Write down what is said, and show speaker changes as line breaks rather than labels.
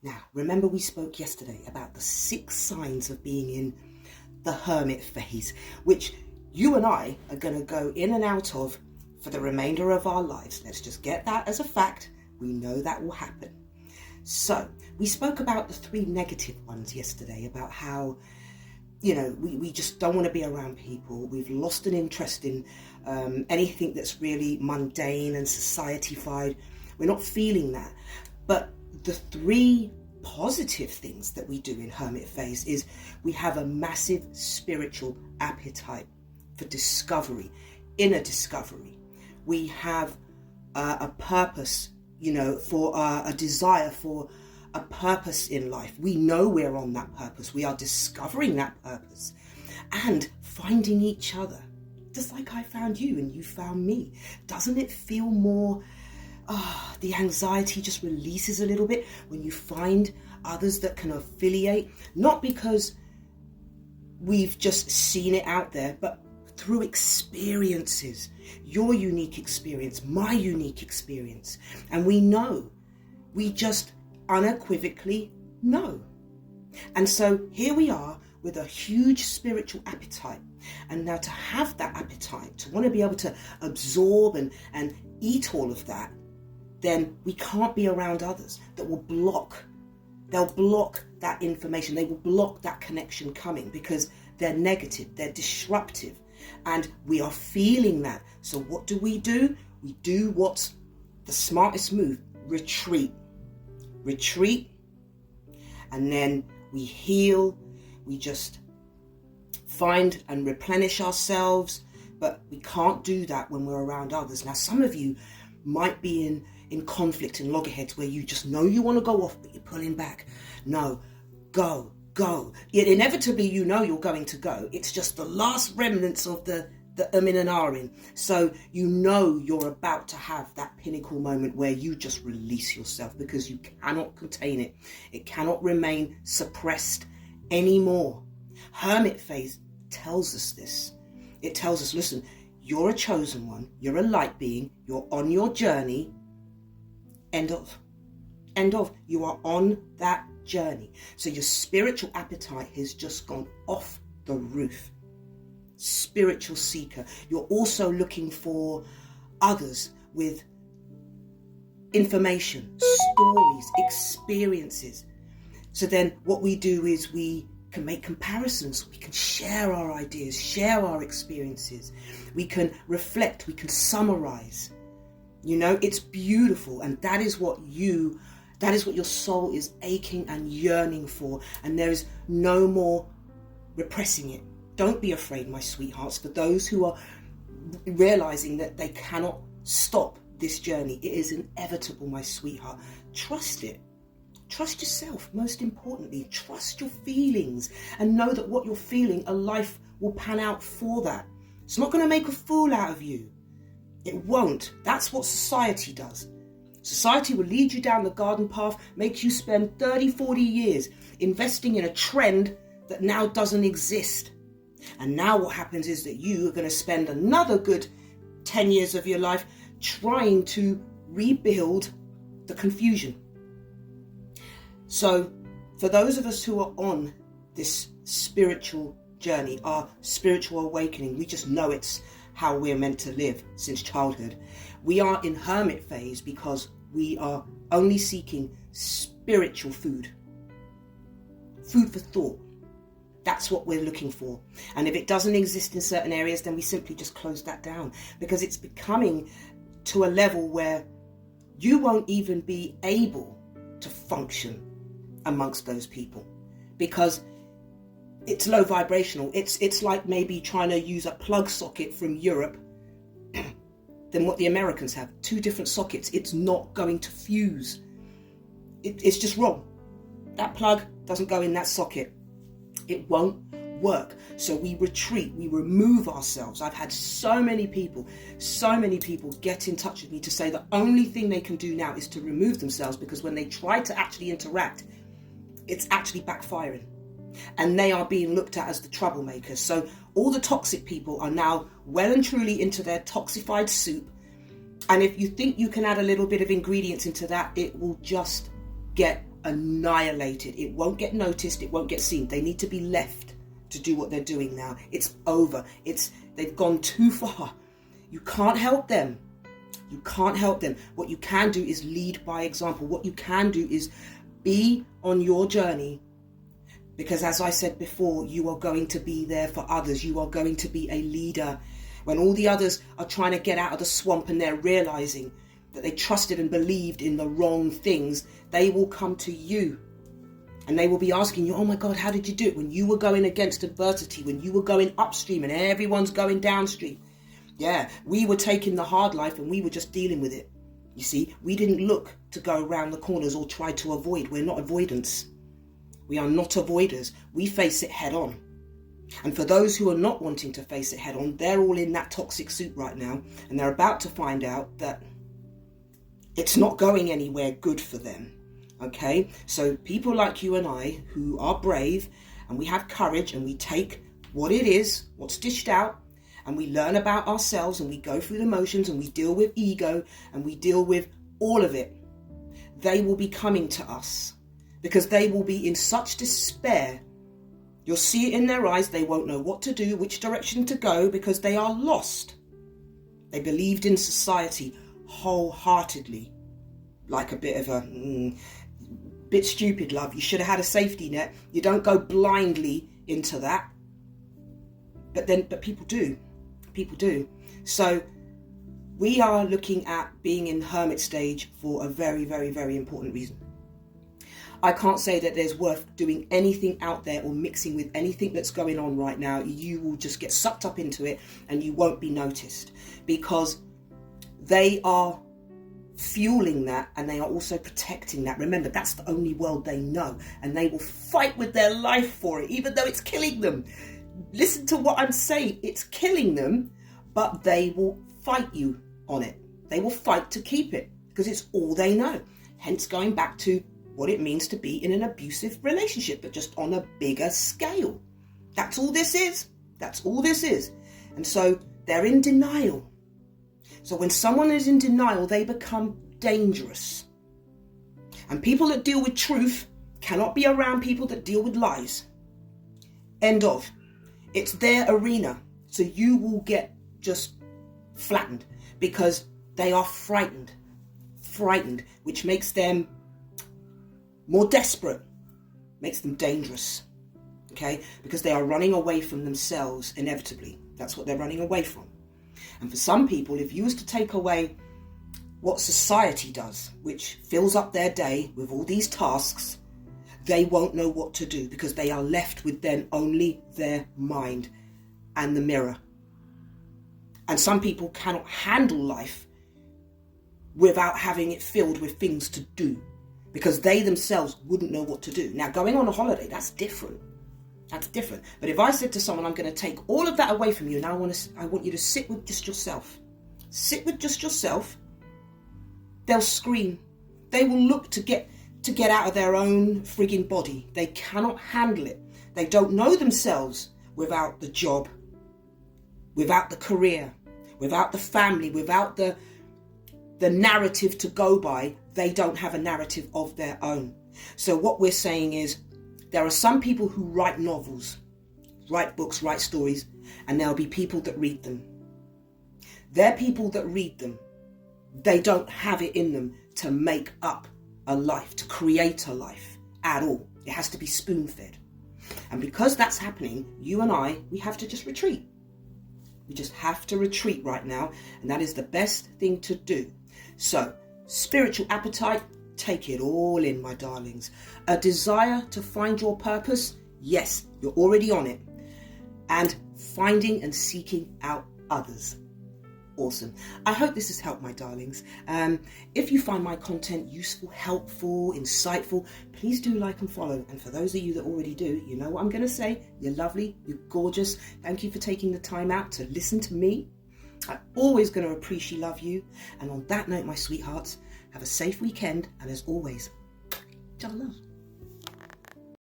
Now, remember we spoke yesterday about the 6 signs of being in the hermit phase, which you and I are going to go in and out of for the remainder of our lives. Let's just get that as a fact. We know that will happen. So we spoke about the 3 negative ones yesterday, about how, we just don't want to be around people. We've lost an interest in anything that's really mundane and society-fied. We're not feeling that. But the 3 positive things that we do in hermit phase is we have a massive spiritual appetite for discovery, inner discovery. We have a purpose, for a desire for a purpose in life. We know we're on that purpose. We are discovering that purpose and finding each other. Just like I found you and you found me. Doesn't it feel more, the anxiety just releases a little bit when you find others that can affiliate, not because we've just seen it out there, but through experiences, your unique experience, my unique experience. And we just unequivocally know. And so here we are with a huge spiritual appetite. And now to have that appetite, to want to be able to absorb and eat all of that, then we can't be around others that will block. They'll block that information. They will block that connection coming because they're negative, they're disruptive. And we are feeling that. So what do? We do what's the smartest move. Retreat. And then we heal. We just find and replenish ourselves. But we can't do that when we're around others. Now, some of you might be in conflict and loggerheads where you just know you want to go off, but you're pulling back. No, go. Yet inevitably, you're going to go. It's just the last remnants of the in and are in. So you're about to have that pinnacle moment where you just release yourself because you cannot contain it. It cannot remain suppressed anymore. Hermit phase tells us this. It tells us, listen, you're a chosen one. You're a light being. You're on your journey. End of. You are on that journey. So your spiritual appetite has just gone off the roof. Spiritual seeker. You're also looking for others with information, stories, experiences. So then what we do is we can make comparisons. We can share our ideas, share our experiences. We can reflect, we can summarize. It's beautiful. And that is what your soul is aching and yearning for. And there is no more repressing it. Don't be afraid, my sweethearts, for those who are realizing that they cannot stop this journey. It is inevitable, my sweetheart. Trust it. Trust yourself, most importantly. Trust your feelings and know that what you're feeling, a life will pan out for that. It's not going to make a fool out of you. It won't. That's what society does. Society will lead you down the garden path, make you spend 30, 40 years investing in a trend that now doesn't exist. And now what happens is that you are going to spend another good 10 years of your life trying to rebuild the confusion. So for those of us who are on this spiritual journey, our spiritual awakening, we just know it's how we're meant to live since childhood. We are in hermit phase because we are only seeking spiritual food for thought. That's what we're looking for. And if it doesn't exist in certain areas, then we simply just close that down because it's becoming to a level where you won't even be able to function amongst those people because it's low vibrational. It's like maybe trying to use a plug socket from Europe than what the Americans have. 2 different sockets. It's not going to fuse. It's just wrong. That plug doesn't go in that socket. It won't work. So we retreat, we remove ourselves. I've had so many people get in touch with me to say the only thing they can do now is to remove themselves because when they try to actually interact, it's actually backfiring. And they are being looked at as the troublemakers. So all the toxic people are now well and truly into their toxified soup. And if you think you can add a little bit of ingredients into that, it will just get annihilated. It won't get noticed. It won't get seen. They need to be left to do what they're doing now. It's over. They've gone too far. You can't help them. You can't help them. What you can do is lead by example. What you can do is be on your journey. Because as I said before, you are going to be there for others. You are going to be a leader. When all the others are trying to get out of the swamp and they're realizing that they trusted and believed in the wrong things, they will come to you and they will be asking you, oh my God, how did you do it? When you were going against adversity, when you were going upstream and everyone's going downstream. Yeah, we were taking the hard life and we were just dealing with it. You see, we didn't look to go around the corners or try to avoid. We're not avoidance. We are not avoiders. We face it head on. And for those who are not wanting to face it head on, they're all in that toxic suit right now. And they're about to find out that it's not going anywhere good for them. Okay? So people like you and I who are brave and we have courage and we take what it is, what's dished out, and we learn about ourselves and we go through the motions and we deal with ego and we deal with all of it, they will be coming to us. Because they will be in such despair. You'll see it in their eyes. They won't know what to do, which direction to go, because they are lost. They believed in society wholeheartedly. Like a bit of a bit stupid, love. You should have had a safety net. You don't go blindly into that. But people do. People do. So we are looking at being in hermit stage for a very, very, very important reason. I can't say that there's worth doing anything out there or mixing with anything that's going on right now. You will just get sucked up into it and you won't be noticed, because they are fueling that and they are also protecting that. Remember, that's the only world they know, and they will fight with their life for it, even though it's killing them. Listen to what I'm saying. It's killing them, but they will fight you on it. They will fight to keep it because it's all they know. Hence going back to what it means to be in an abusive relationship, but just on a bigger scale. That's all this is. That's all this is. And so they're in denial. So when someone is in denial, they become dangerous. And people that deal with truth cannot be around people that deal with lies. End of. It's their arena. So you will get just flattened because they are frightened, which makes them more desperate, makes them dangerous, okay? Because they are running away from themselves inevitably. That's what they're running away from. And for some people, if you was to take away what society does, which fills up their day with all these tasks, they won't know what to do because they are left with then only their mind and the mirror. And some people cannot handle life without having it filled with things to do, because they themselves wouldn't know what to do. Now, going on a holiday, that's different. That's different. But if I said to someone, I'm going to take all of that away from you, and I want you to sit with just yourself. Sit with just yourself. They'll scream. They will look to get out of their own frigging body. They cannot handle it. They don't know themselves without the job, without the career, without the family, without the narrative to go by. They don't have a narrative of their own. So what we're saying is, there are some people who write novels, write books, write stories, and there'll be people that read them. They're people that read them. They don't have it in them to make up a life, to create a life at all. It has to be spoon-fed. And because that's happening, you and I, we have to just retreat. We just have to retreat right now, and that is the best thing to do. So, spiritual appetite, take it all in, my darlings. A desire to find your purpose, yes, you're already on it. And finding and seeking out others. Awesome. I hope this has helped, my darlings. If you find my content useful, helpful, insightful, please do like and follow. And for those of you that already do, you know what I'm going to say. You're lovely. You're gorgeous. Thank you for taking the time out to listen to me. I'm always going to appreciate love you. And on that note, my sweethearts, have a safe weekend. And as always, love.